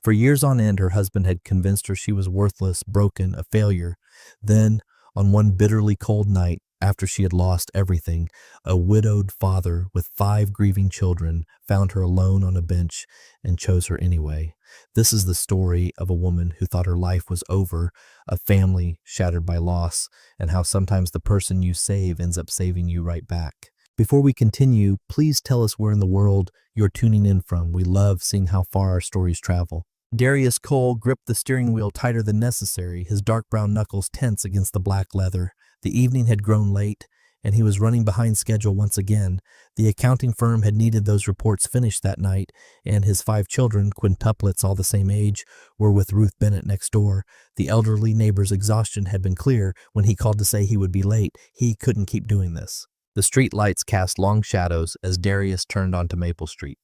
For years on end, her husband had convinced her she was worthless, broken, a failure. Then, on one bitterly cold night, after she had lost everything, a widowed father with 5 grieving children found her alone on a bench and chose her anyway. This is the story of a woman who thought her life was over, a family shattered by loss, and how sometimes the person you save ends up saving you right back. Before we continue, please tell us where in the world you're tuning in from. We love seeing how far our stories travel. Darius Cole gripped the steering wheel tighter than necessary, his dark brown knuckles tense against the black leather. The evening had grown late, and he was running behind schedule once again. The accounting firm had needed those reports finished that night, and his 5 children, quintuplets all the same age, were with Ruth Bennett next door. The elderly neighbor's exhaustion had been clear when he called to say he would be late. He couldn't keep doing this. The street lights cast long shadows as Darius turned onto Maple Street.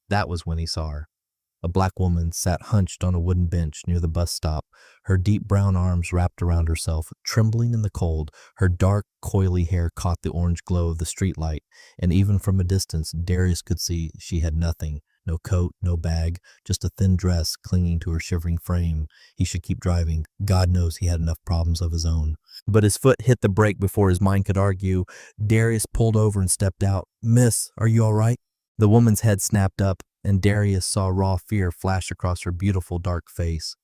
That was when he saw her. A black woman sat hunched on a wooden bench near the bus stop, her deep brown arms wrapped around herself, trembling in the cold. Her dark, coily hair caught the orange glow of the streetlight, and even from a distance, Darius could see she had nothing. No coat, no bag, just a thin dress clinging to her shivering frame. He should keep driving. God knows he had enough problems of his own. But his foot hit the brake before his mind could argue. Darius pulled over and stepped out. "Miss, are you all right?" The woman's head snapped up, and Darius saw raw fear flash across her beautiful dark face.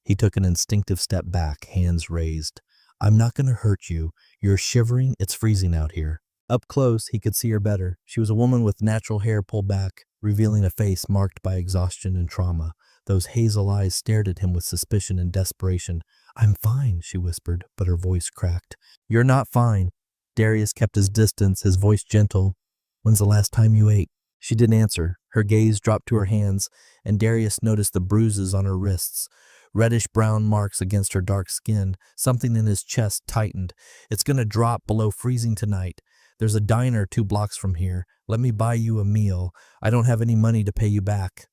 He took an instinctive step back, hands raised. "I'm not going to hurt you. You're shivering. It's freezing out here." Up close, he could see her better. She was a woman with natural hair pulled back, revealing a face marked by exhaustion and trauma. Those hazel eyes stared at him with suspicion and desperation. "I'm fine," she whispered, but her voice cracked. "You're not fine." Darius kept his distance, his voice gentle. "When's the last time you ate?" She didn't answer. Her gaze dropped to her hands, and Darius noticed the bruises on her wrists, reddish-brown marks against her dark skin. Something in his chest tightened. "It's going to drop below freezing tonight. There's a diner 2 blocks from here. Let me buy you a meal. I don't have any money to pay you back."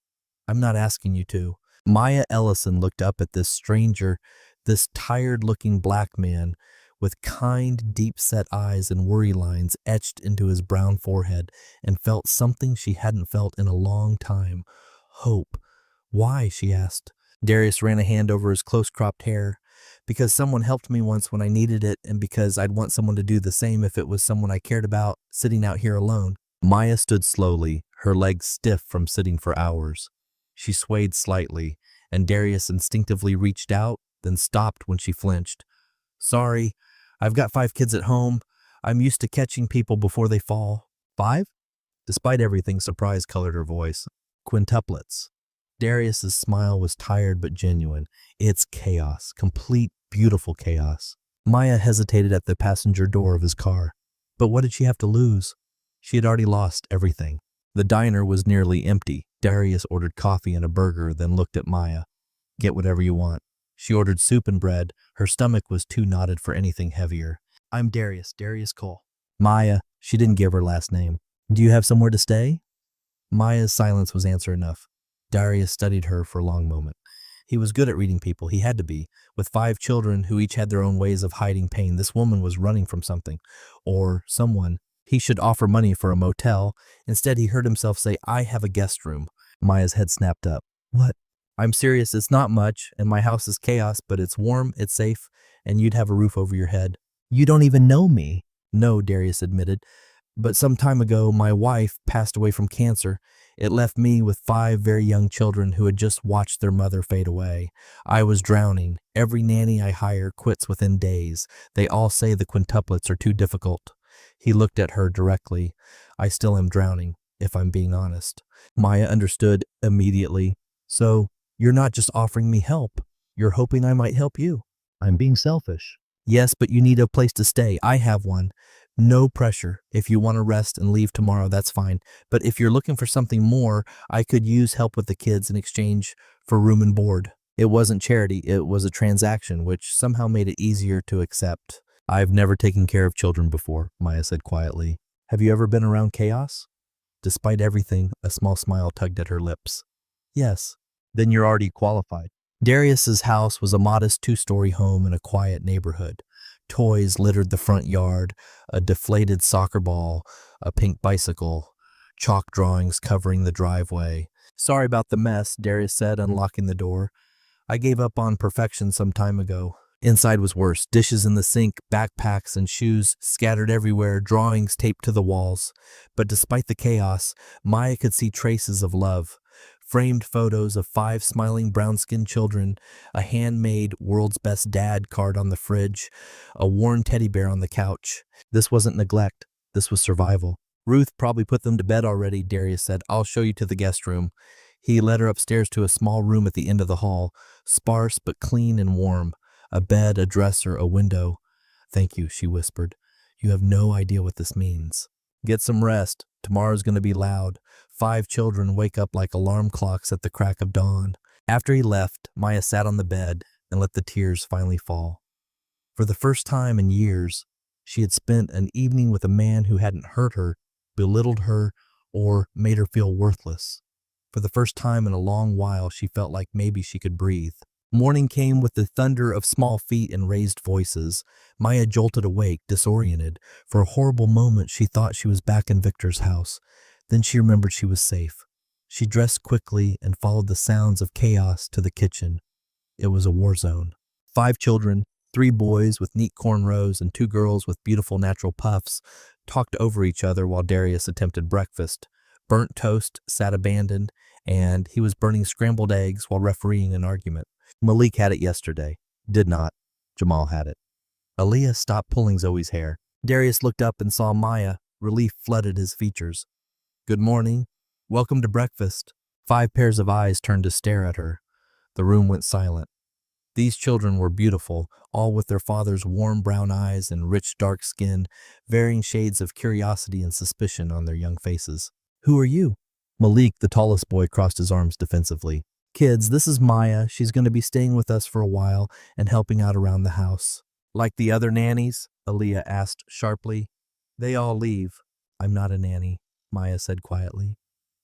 "I'm not asking you to." Maya Ellison looked up at this stranger, this tired-looking black man with kind, deep-set eyes and worry lines etched into his brown forehead, and felt something she hadn't felt in a long time. Hope. "Why?" she asked. Darius ran a hand over his close-cropped hair. "Because someone helped me once when I needed it, and because I'd want someone to do the same if it was someone I cared about, sitting out here alone." Maya stood slowly, her legs stiff from sitting for hours. She swayed slightly, and Darius instinctively reached out, then stopped when she flinched. "Sorry, I've got 5 kids at home. I'm used to catching people before they fall." "5?" Despite everything, surprise colored her voice. "Quintuplets." Darius's smile was tired but genuine. "It's chaos, complete, beautiful chaos." Maya hesitated at the passenger door of his car. But what did she have to lose? She had already lost everything. The diner was nearly empty. Darius ordered coffee and a burger, then looked at Maya. "Get whatever you want." She ordered soup and bread. Her stomach was too knotted for anything heavier. "I'm Darius Cole." "Maya." She didn't give her last name. "Do you have somewhere to stay?" Maya's silence was answer enough. Darius studied her for a long moment. He was good at reading people. He had to be. With 5 children who each had their own ways of hiding pain, this woman was running from something. Or someone. He should offer money for a motel. Instead, he heard himself say, "I have a guest room." Maya's head snapped up. "What?" "I'm serious. It's not much, and my house is chaos, but it's warm, it's safe, and you'd have a roof over your head." "You don't even know me." "No," Darius admitted. "But some time ago, my wife passed away from cancer. It left me with 5 very young children who had just watched their mother fade away. I was drowning. Every nanny I hire quits within days. They all say the quintuplets are too difficult." He looked at her directly. "I still am drowning, if I'm being honest." Maya understood immediately. "So, you're not just offering me help. You're hoping I might help you." "I'm being selfish." "Yes, but you need a place to stay. I have one. No pressure. If you want to rest and leave tomorrow, that's fine. But if you're looking for something more, I could use help with the kids in exchange for room and board." It wasn't charity. It was a transaction, which somehow made it easier to accept. "I've never taken care of children before," Maya said quietly. "Have you ever been around chaos?" Despite everything, a small smile tugged at her lips. "Yes." "Then you're already qualified." Darius's house was a modest 2-story home in a quiet neighborhood. Toys littered the front yard, a deflated soccer ball, a pink bicycle, chalk drawings covering the driveway. Sorry about the mess, Darius said, unlocking the door. I gave up on perfection some time ago. Inside was worse. Dishes in the sink, backpacks and shoes scattered everywhere, drawings taped to the walls. But despite the chaos, Maya could see traces of love. Framed photos of 5 smiling brown-skinned children, a handmade "World's Best Dad" card on the fridge, a worn teddy bear on the couch. This wasn't neglect. This was survival. Ruth probably put them to bed already, Darius said. I'll show you to the guest room. He led her upstairs to a small room at the end of the hall, sparse but clean and warm. A bed, a dresser, a window. Thank you, she whispered. You have no idea what this means. Get some rest. Tomorrow's going to be loud. 5 children wake up like alarm clocks at the crack of dawn. After he left, Maya sat on the bed and let the tears finally fall. For the first time in years, she had spent an evening with a man who hadn't hurt her, belittled her, or made her feel worthless. For the first time in a long while, she felt like maybe she could breathe. Morning came with the thunder of small feet and raised voices. Maya jolted awake, disoriented. For a horrible moment, she thought she was back in Victor's house. Then she remembered she was safe. She dressed quickly and followed the sounds of chaos to the kitchen. It was a war zone. 5 children, 3 boys with neat cornrows and 2 girls with beautiful natural puffs, talked over each other while Darius attempted breakfast. Burnt toast sat abandoned, and he was burning scrambled eggs while refereeing an argument. Malik had it yesterday. Did not. Jamal had it. Aaliyah stopped pulling Zoe's hair. Darius looked up and saw Maya. Relief flooded his features. Good morning. Welcome to breakfast. 5 pairs of eyes turned to stare at her. The room went silent. These children were beautiful, all with their father's warm brown eyes and rich dark skin, varying shades of curiosity and suspicion on their young faces. Who are you? Malik, the tallest boy, crossed his arms defensively. Kids, this is Maya. She's going to be staying with us for a while and helping out around the house. Like the other nannies? Aaliyah asked sharply. They all leave. I'm not a nanny, Maya said quietly.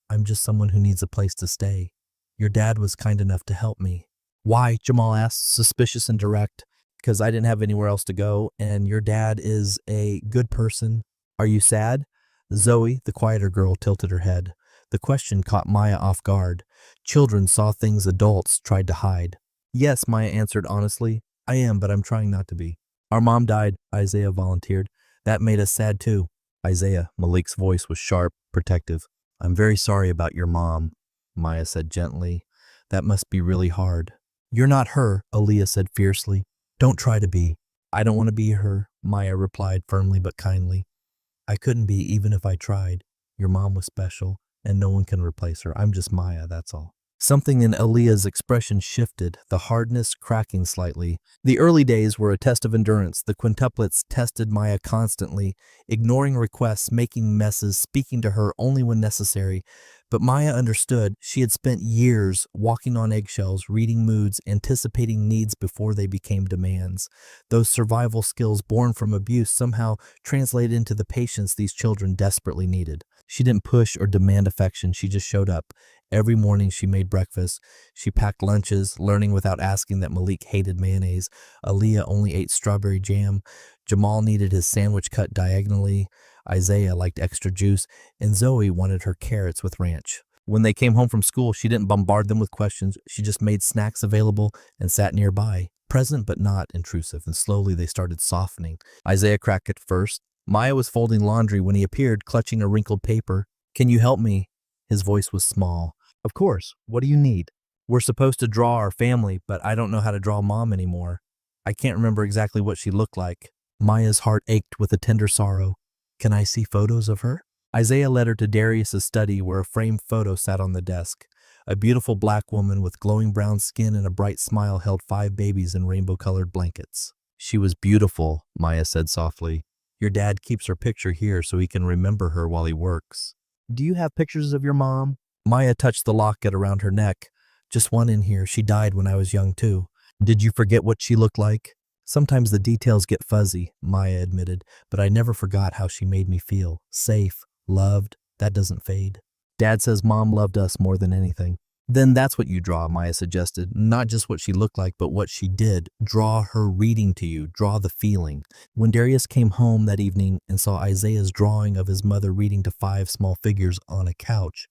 I'm just someone who needs a place to stay. Your dad was kind enough to help me. Why? Jamal asked, suspicious and direct. Because I didn't have anywhere else to go, and your dad is a good person. Are you sad? Zoe, the quieter girl, tilted her head. The question caught Maya off guard. Children saw things adults tried to hide. Yes, Maya answered honestly. I am, but I'm trying not to be. Our mom died, Isaiah volunteered. That made us sad too. Isaiah, Malik's voice was sharp, protective. I'm very sorry about your mom, Maya said gently. That must be really hard. You're not her, Aaliyah said fiercely. Don't try to be. I don't want to be her, Maya replied firmly but kindly. I couldn't be even if I tried. Your mom was special, and no one can replace her. I'm just Maya, that's all. Something in Aaliyah's expression shifted, the hardness cracking slightly. The early days were a test of endurance. The quintuplets tested Maya constantly, ignoring requests, making messes, speaking to her only when necessary. But Maya understood. She had spent years walking on eggshells, reading moods, anticipating needs before they became demands. Those survival skills born from abuse somehow translated into the patience these children desperately needed. She didn't push or demand affection. She just showed up. Every morning she made breakfast. She packed lunches, learning without asking that Malik hated mayonnaise. Aaliyah only ate strawberry jam. Jamal needed his sandwich cut diagonally. Isaiah liked extra juice, and Zoe wanted her carrots with ranch. When they came home from school, she didn't bombard them with questions. She just made snacks available and sat nearby, present but not intrusive, and slowly they started softening. Isaiah cracked it first. Maya was folding laundry when he appeared, clutching a wrinkled paper. Can you help me? His voice was small. Of course. What do you need? We're supposed to draw our family, but I don't know how to draw Mom anymore. I can't remember exactly what she looked like. Maya's heart ached with a tender sorrow. Can I see photos of her? Isaiah led her to Darius's study where a framed photo sat on the desk. A beautiful black woman with glowing brown skin and a bright smile held 5 babies in rainbow-colored blankets. She was beautiful, Maya said softly. Your dad keeps her picture here so he can remember her while he works. Do you have pictures of your mom? Maya touched the locket around her neck. Just one in here. She died when I was young too. Did you forget what she looked like? Sometimes the details get fuzzy, Maya admitted, but I never forgot how she made me feel. Safe, loved, that doesn't fade. Dad says Mom loved us more than anything. Then that's what you draw, Maya suggested. Not just what she looked like, but what she did. Draw her reading to you. Draw the feeling. When Darius came home that evening and saw Isaiah's drawing of his mother reading to 5 small figures on a couch,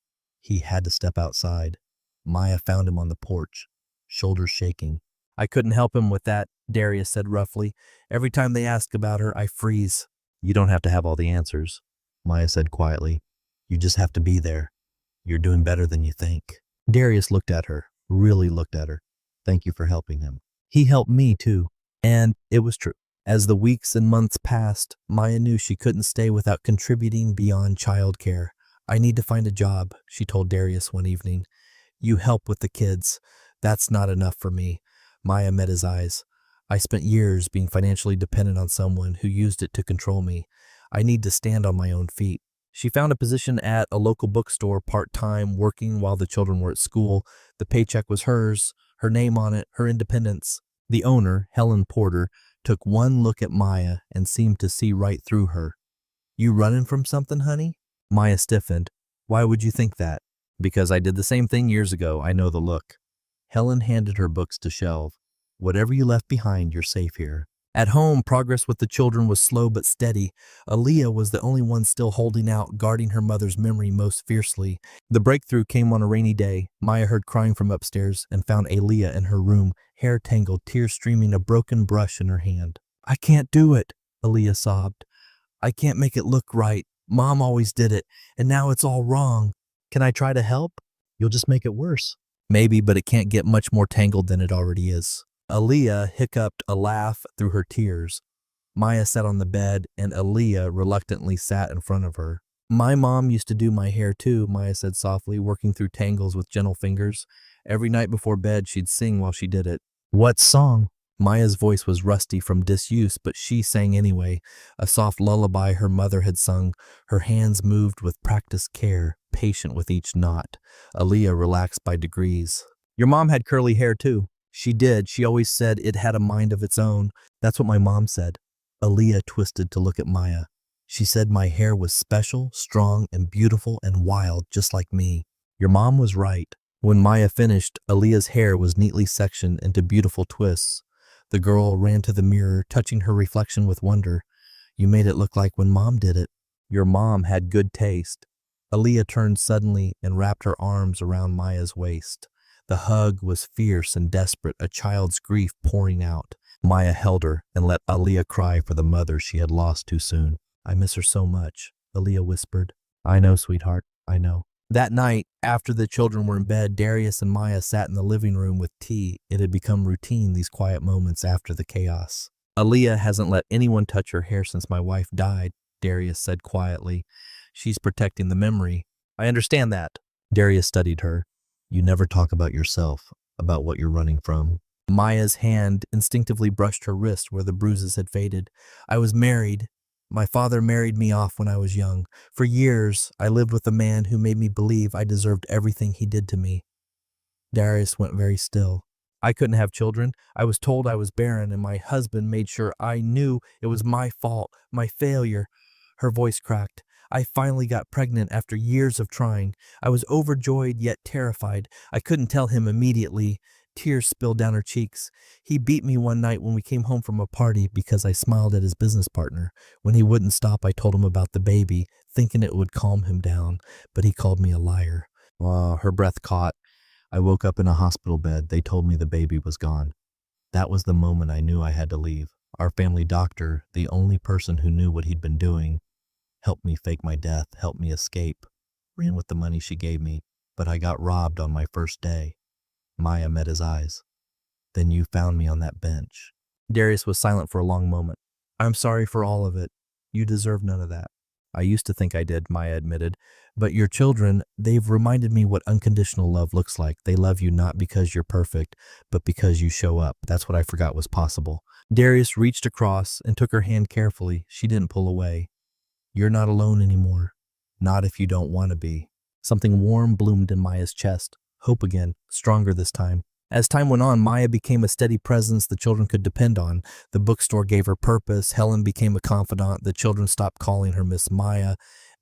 He had to step outside. Maya found him on the porch, shoulders shaking. I couldn't help him with that, Darius said roughly. Every time they ask about her, I freeze. You don't have to have all the answers, Maya said quietly. You just have to be there. You're doing better than you think. Darius looked at her, really looked at her. Thank you for helping him. He helped me too. And it was true. As the weeks and months passed, Maya knew she couldn't stay without contributing beyond childcare. I need to find a job, she told Darius one evening. You help with the kids. That's not enough for me. Maya met his eyes. I spent years being financially dependent on someone who used it to control me. I need to stand on my own feet. She found a position at a local bookstore part-time, working while the children were at school. The paycheck was hers, her name on it, her independence. The owner, Helen Porter, took one look at Maya and seemed to see right through her. You running from something, honey? Maya stiffened. Why would you think that? Because I did the same thing years ago. I know the look. Helen handed her books to shelve. Whatever you left behind, you're safe here. At home, progress with the children was slow but steady. Aaliyah was the only one still holding out, guarding her mother's memory most fiercely. The breakthrough came on a rainy day. Maya heard crying from upstairs and found Aaliyah in her room, hair tangled, tears streaming, a broken brush in her hand. I can't do it, Aaliyah sobbed. I can't make it look right. Mom always did it, and now it's all wrong. Can I try to help? You'll just make it worse. Maybe, but it can't get much more tangled than it already is. Aaliyah hiccuped a laugh through her tears. Maya sat on the bed, and Aaliyah reluctantly sat in front of her. My mom used to do my hair too, Maya said softly, working through tangles with gentle fingers. Every night before bed, she'd sing while she did it. What song? Maya's voice was rusty from disuse, but she sang anyway, a soft lullaby her mother had sung. Her hands moved with practiced care, patient with each knot. Aaliyah relaxed by degrees. Your mom had curly hair too. She did. She always said it had a mind of its own. That's what my mom said. Aaliyah twisted to look at Maya. She said my hair was special, strong, and beautiful and wild, just like me. Your mom was right. When Maya finished, Aaliyah's hair was neatly sectioned into beautiful twists. The girl ran to the mirror, touching her reflection with wonder. You made it look like when Mom did it. Your mom had good taste. Aaliyah turned suddenly and wrapped her arms around Maya's waist. The hug was fierce and desperate, a child's grief pouring out. Maya held her and let Aaliyah cry for the mother she had lost too soon. I miss her so much, Aaliyah whispered. I know, sweetheart, I know. That night, after the children were in bed, Darius and Maya sat in the living room with tea. It had become routine, these quiet moments after the chaos. Aaliyah hasn't let anyone touch her hair since my wife died, Darius said quietly. She's protecting the memory. I understand that. Darius studied her. You never talk about yourself, about what you're running from. Maya's hand instinctively brushed her wrist where the bruises had faded. I was married. My father married me off when I was young. For years, I lived with a man who made me believe I deserved everything he did to me. Darius went very still. I couldn't have children. I was told I was barren, and my husband made sure I knew it was my fault, my failure. Her voice cracked. I finally got pregnant after years of trying. I was overjoyed yet terrified. I couldn't tell him immediately. Tears spilled down her cheeks. He beat me one night when we came home from a party because I smiled at his business partner. When he wouldn't stop, I told him about the baby, thinking it would calm him down, but he called me a liar. Her breath caught. I woke up in a hospital bed. They told me the baby was gone. That was the moment I knew I had to leave. Our family doctor, the only person who knew what he'd been doing, helped me fake my death, helped me escape, ran with the money she gave me, but I got robbed on my first day. Maya met his eyes. Then you found me on that bench. Darius was silent for a long moment. I'm sorry for all of it. You deserve none of that. I used to think I did, Maya admitted. But your children, they've reminded me what unconditional love looks like. They love you not because you're perfect, but because you show up. That's what I forgot was possible. Darius reached across and took her hand carefully. She didn't pull away. You're not alone anymore. Not if you don't want to be. Something warm bloomed in Maya's chest. Hope again, stronger this time. As time went on, Maya became a steady presence the children could depend on. The bookstore gave her purpose. Helen became a confidant. The children stopped calling her Miss Maya,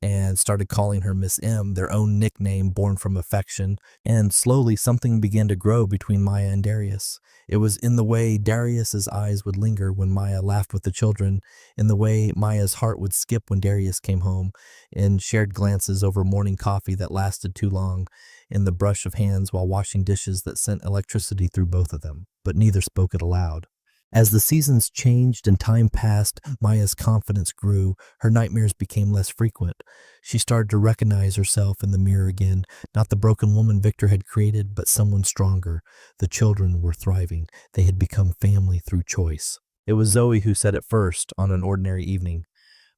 and started calling her Miss M, their own nickname born from affection. And slowly something began to grow between Maya and Darius. It was in the way Darius's eyes would linger when Maya laughed with the children, in the way Maya's heart would skip when Darius came home, in shared glances over morning coffee that lasted too long, in the brush of hands while washing dishes that sent electricity through both of them, but neither spoke it aloud. As the seasons changed and time passed, Maya's confidence grew. Her nightmares became less frequent. She started to recognize herself in the mirror again, not the broken woman Victor had created, but someone stronger. The children were thriving. They had become family through choice. It was Zoe who said it first on an ordinary evening.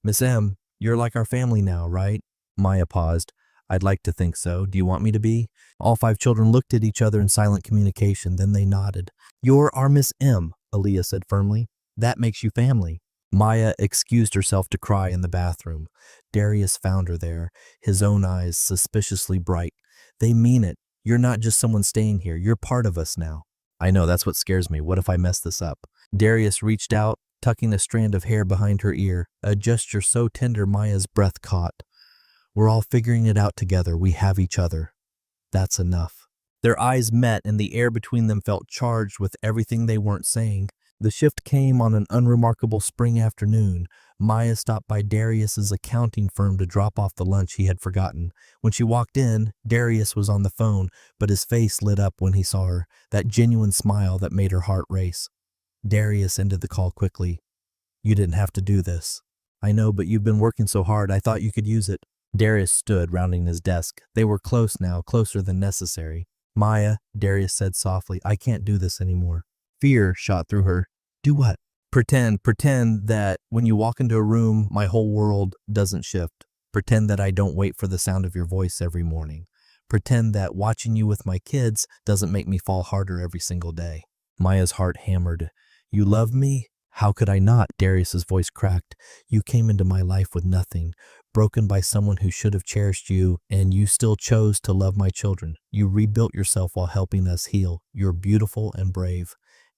"Miss M, you're like our family now, right?" Maya paused. "I'd like to think so. Do you want me to be?" All 5 children looked at each other in silent communication, then they nodded. "You're our Miss M," Aaliyah said firmly. "That makes you family." Maya excused herself to cry in the bathroom. Darius found her there, his own eyes suspiciously bright. "They mean it. You're not just someone staying here. You're part of us now." "I know, that's what scares me. What if I mess this up?" Darius reached out, tucking a strand of hair behind her ear, a gesture so tender Maya's breath caught. "We're all figuring it out together. We have each other. That's enough." Their eyes met, and the air between them felt charged with everything they weren't saying. The shift came on an unremarkable spring afternoon. Maya stopped by Darius's accounting firm to drop off the lunch he had forgotten. When she walked in, Darius was on the phone, but his face lit up when he saw her, that genuine smile that made her heart race. Darius ended the call quickly. "You didn't have to do this." "I know, but you've been working so hard. I thought you could use it." Darius stood, rounding his desk. They were close now, closer than necessary. "Maya," Darius said softly, "I can't do this anymore." Fear shot through her. "Do what?" Pretend that when you walk into a room, my whole world doesn't shift. Pretend that I don't wait for the sound of your voice every morning. Pretend that watching you with my kids doesn't make me fall harder every single day." Maya's heart hammered. "You love me?" "How could I not?" Darius's voice cracked. "You came into my life with nothing, broken by someone who should have cherished you, and you still chose to love my children. You rebuilt yourself while helping us heal. You're beautiful and brave,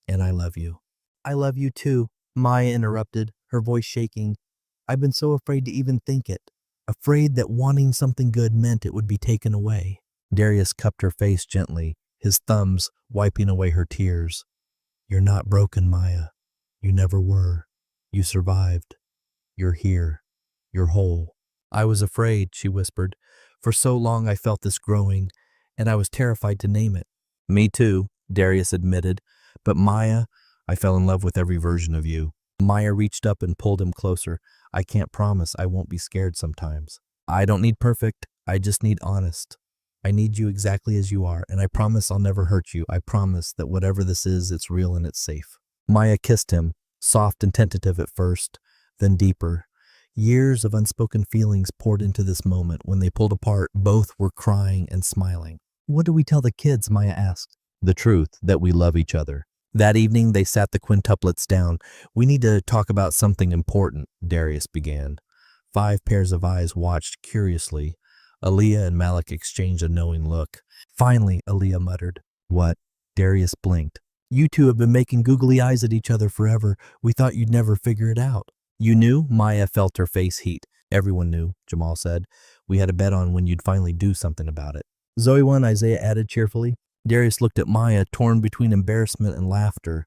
and I love you." "I love you too," Maya interrupted, her voice shaking. "I've been so afraid to even think it. Afraid that wanting something good meant it would be taken away." Darius cupped her face gently, his thumbs wiping away her tears. "You're not broken, Maya. You never were. You survived. You're here. You're whole." "I was afraid," she whispered. "For so long I felt this growing, and I was terrified to name it." "Me too," Darius admitted. "But Maya, I fell in love with every version of you." Maya reached up and pulled him closer. "I can't promise I won't be scared sometimes. I don't need perfect. I just need honest. I need you exactly as you are, and I promise I'll never hurt you. I promise that whatever this is, it's real and it's safe." Maya kissed him, soft and tentative at first, then deeper. Years of unspoken feelings poured into this moment. When they pulled apart, both were crying and smiling. "What do we tell the kids?" Maya asked. "The truth, that we love each other." That evening, they sat the quintuplets down. "We need to talk about something important," Darius began. 5 pairs of eyes watched curiously. Aaliyah and Malik exchanged a knowing look. Finally, Aaliyah muttered. "What?" Darius blinked. "You two have been making googly eyes at each other forever. We thought you'd never figure it out." "You knew?" Maya felt her face heat. "Everyone knew," Jamal said. "We had a bet on when you'd finally do something about it." "Zoe won," Isaiah added cheerfully. Darius looked at Maya, torn between embarrassment and laughter.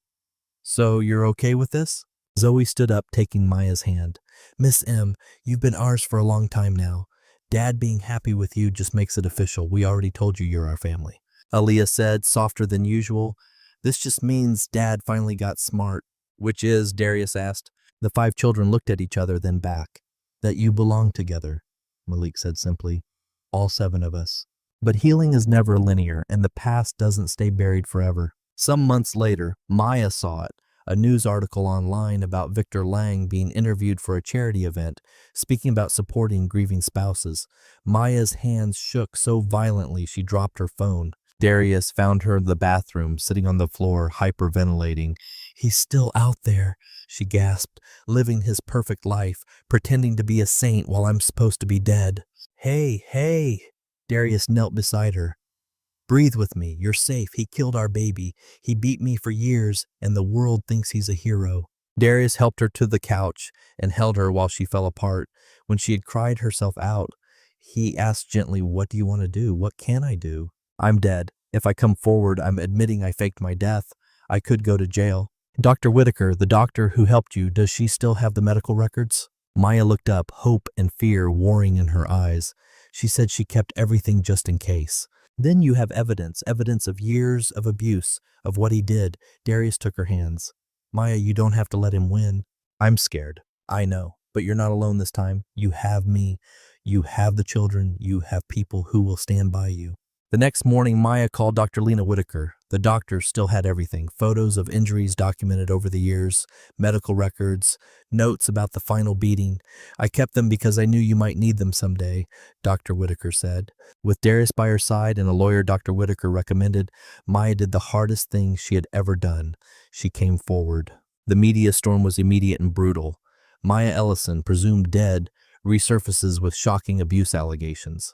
"So you're okay with this?" Zoe stood up, taking Maya's hand. "Miss M, you've been ours for a long time now. Dad being happy with you just makes it official. We already told you you're our family." Aaliyah said, softer than usual. "This just means Dad finally got smart." "Which is?" Darius asked. The 5 children looked at each other, then back. "That you belong together," Malik said simply. "All 7 of us. But healing is never linear, and the past doesn't stay buried forever." Some months later, Maya saw it, a news article online about Victor Lang being interviewed for a charity event, speaking about supporting grieving spouses. Maya's hands shook so violently she dropped her phone. Darius found her in the bathroom, sitting on the floor, hyperventilating. "He's still out there," she gasped, "living his perfect life, pretending to be a saint while I'm supposed to be dead." Hey. Darius knelt beside her. "Breathe with me. You're safe. He killed our baby. He beat me for years, and the world thinks he's a hero." Darius helped her to the couch and held her while she fell apart. When she had cried herself out, he asked gently, "What do you want to do? What can I do? I'm dead. If I come forward, I'm admitting I faked my death. I could go to jail." "Dr. Whitaker, the doctor who helped you, does she still have the medical records?" Maya looked up, hope and fear warring in her eyes. She said she kept everything just in case. "Then you have evidence of years of abuse, of what he did." Darius took her hands. "Maya, you don't have to let him win." "I'm scared. I know. But you're not alone this time. You have me. You have the children. You have people who will stand by you." The next morning, Maya called Dr. Lena Whitaker. The doctor still had everything: photos of injuries documented over the years, medical records, notes about the final beating. "I kept them because I knew you might need them someday," Dr. Whitaker said. With Darius by her side and a lawyer Dr. Whitaker recommended, Maya did the hardest thing she had ever done. She came forward. The media storm was immediate and brutal. Maya Ellison, presumed dead, resurfaces with shocking abuse allegations.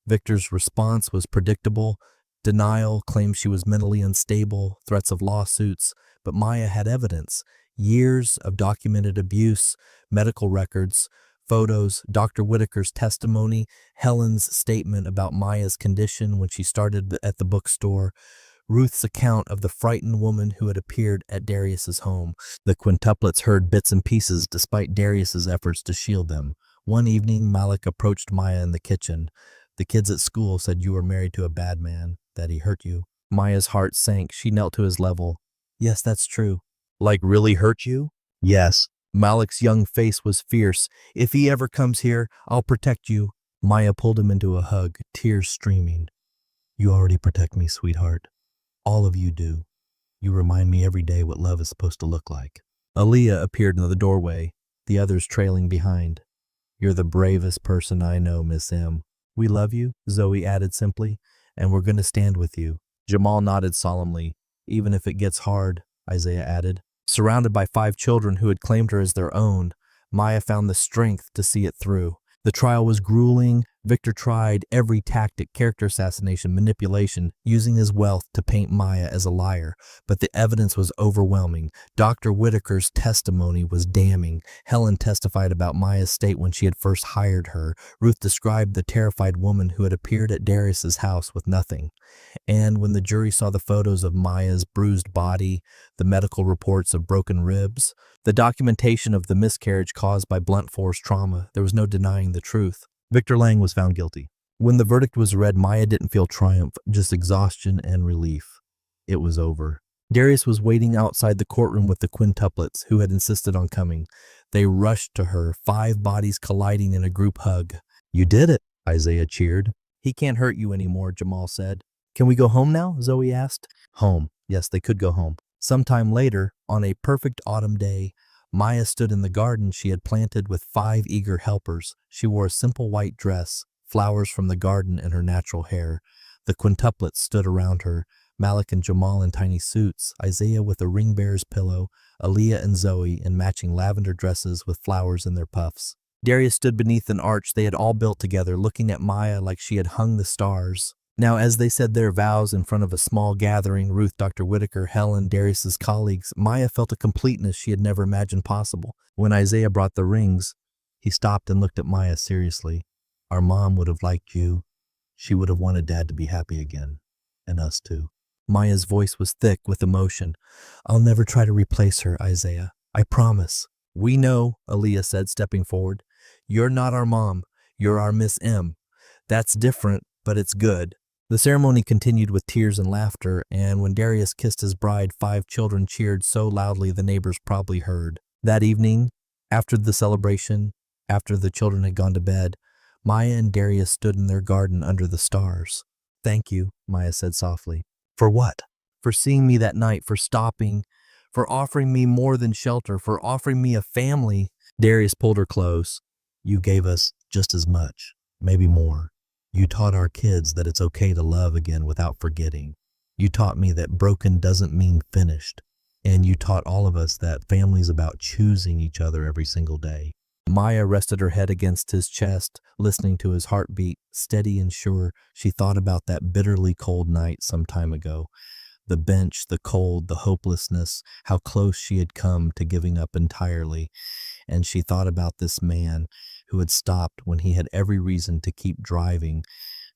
Victor's response was predictable. Denial, claimed she was mentally unstable, threats of lawsuits, but Maya had evidence. Years of documented abuse, medical records, photos, Dr. Whitaker's testimony, Helen's statement about Maya's condition when she started at the bookstore, Ruth's account of the frightened woman who had appeared at Darius's home. The quintuplets heard bits and pieces despite Darius's efforts to shield them. One evening, Malik approached Maya in the kitchen. "The kids at school said you were married to a bad man, that he hurt you." Maya's heart sank. She knelt to his level. "Yes, that's true." "Like really hurt you?" "Yes." Malik's young face was fierce. "If he ever comes here, I'll protect you." Maya pulled him into a hug, tears streaming. "You already protect me, sweetheart. All of you do. You remind me every day what love is supposed to look like." Aaliyah appeared in the doorway, the others trailing behind. "You're the bravest person I know, Miss M." "We love you," Zoe added simply, "and we're going to stand with you." Jamal nodded solemnly. "Even if it gets hard," Isaiah added. Surrounded by 5 children who had claimed her as their own, Maya found the strength to see it through. The trial was grueling. Victor tried every tactic: character assassination, manipulation, using his wealth to paint Maya as a liar. But the evidence was overwhelming. Dr. Whitaker's testimony was damning. Helen testified about Maya's state when she had first hired her. Ruth described the terrified woman who had appeared at Darius's house with nothing. And when the jury saw the photos of Maya's bruised body, the medical reports of broken ribs, the documentation of the miscarriage caused by blunt force trauma, there was no denying the truth. Victor Lang was found guilty. When the verdict was read, Maya didn't feel triumph, just exhaustion and relief. It was over. Darius was waiting outside the courtroom with the quintuplets, who had insisted on coming. They rushed to her, 5 bodies colliding in a group hug. "You did it," Isaiah cheered. "He can't hurt you anymore," Jamal said. "Can we go home now?" Zoe asked. Home. Yes, they could go home. Sometime later, on a perfect autumn day, Maya stood in the garden she had planted with 5 eager helpers. She wore a simple white dress, flowers from the garden in her natural hair. The quintuplets stood around her, Malik and Jamal in tiny suits, Isaiah with a ring bearer's pillow, Aaliyah and Zoe in matching lavender dresses with flowers in their puffs. Darius stood beneath an arch they had all built together, looking at Maya like she had hung the stars. Now, as they said their vows in front of a small gathering, Ruth, Dr. Whitaker, Helen, Darius's colleagues, Maya felt a completeness she had never imagined possible. When Isaiah brought the rings, he stopped and looked at Maya seriously. "Our mom would have liked you. She would have wanted Dad to be happy again. And us too." Maya's voice was thick with emotion. "I'll never try to replace her, Isaiah. I promise." "We know," Aaliyah said, stepping forward. "You're not our mom. You're our Miss M. That's different, but it's good." The ceremony continued with tears and laughter, and when Darius kissed his bride, 5 children cheered so loudly the neighbors probably heard. That evening, after the celebration, after the children had gone to bed, Maya and Darius stood in their garden under the stars. "Thank you," Maya said softly. "For what?" "For seeing me that night, for stopping, for offering me more than shelter, for offering me a family." Darius pulled her close. "You gave us just as much, maybe more. You taught our kids that it's okay to love again without forgetting. You taught me that broken doesn't mean finished. And you taught all of us that family's about choosing each other every single day." Maya rested her head against his chest, listening to his heartbeat, steady and sure. She thought about that bitterly cold night some time ago. The bench, the cold, the hopelessness, how close she had come to giving up entirely. And she thought about this man who had stopped when he had every reason to keep driving,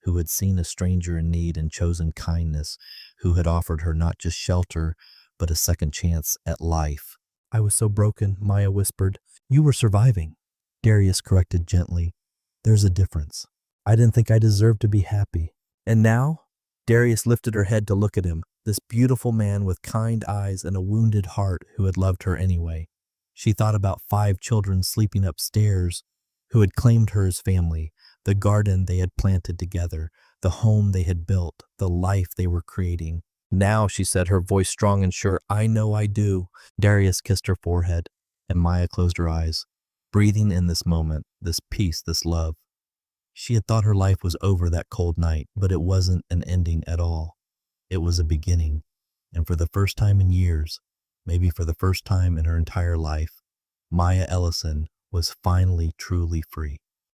who had seen a stranger in need and chosen kindness, who had offered her not just shelter, but a second chance at life. I was so broken, Maya whispered. You were surviving. Darius corrected gently. There's a difference. I didn't think I deserved to be happy. And now? Darius lifted her head to look at him, this beautiful man with kind eyes and a wounded heart who had loved her anyway. She thought about 5 children sleeping upstairs who had claimed her as family, the garden they had planted together, the home they had built, the life they were creating. Now, she said, her voice strong and sure, I know I do. Darius kissed her forehead, and Maya closed her eyes, breathing in this moment, this peace, this love. She had thought her life was over that cold night, but it wasn't an ending at all. It was a beginning, and for the first time in years, maybe for the first time in her entire life, Maya Ellison was finally truly free.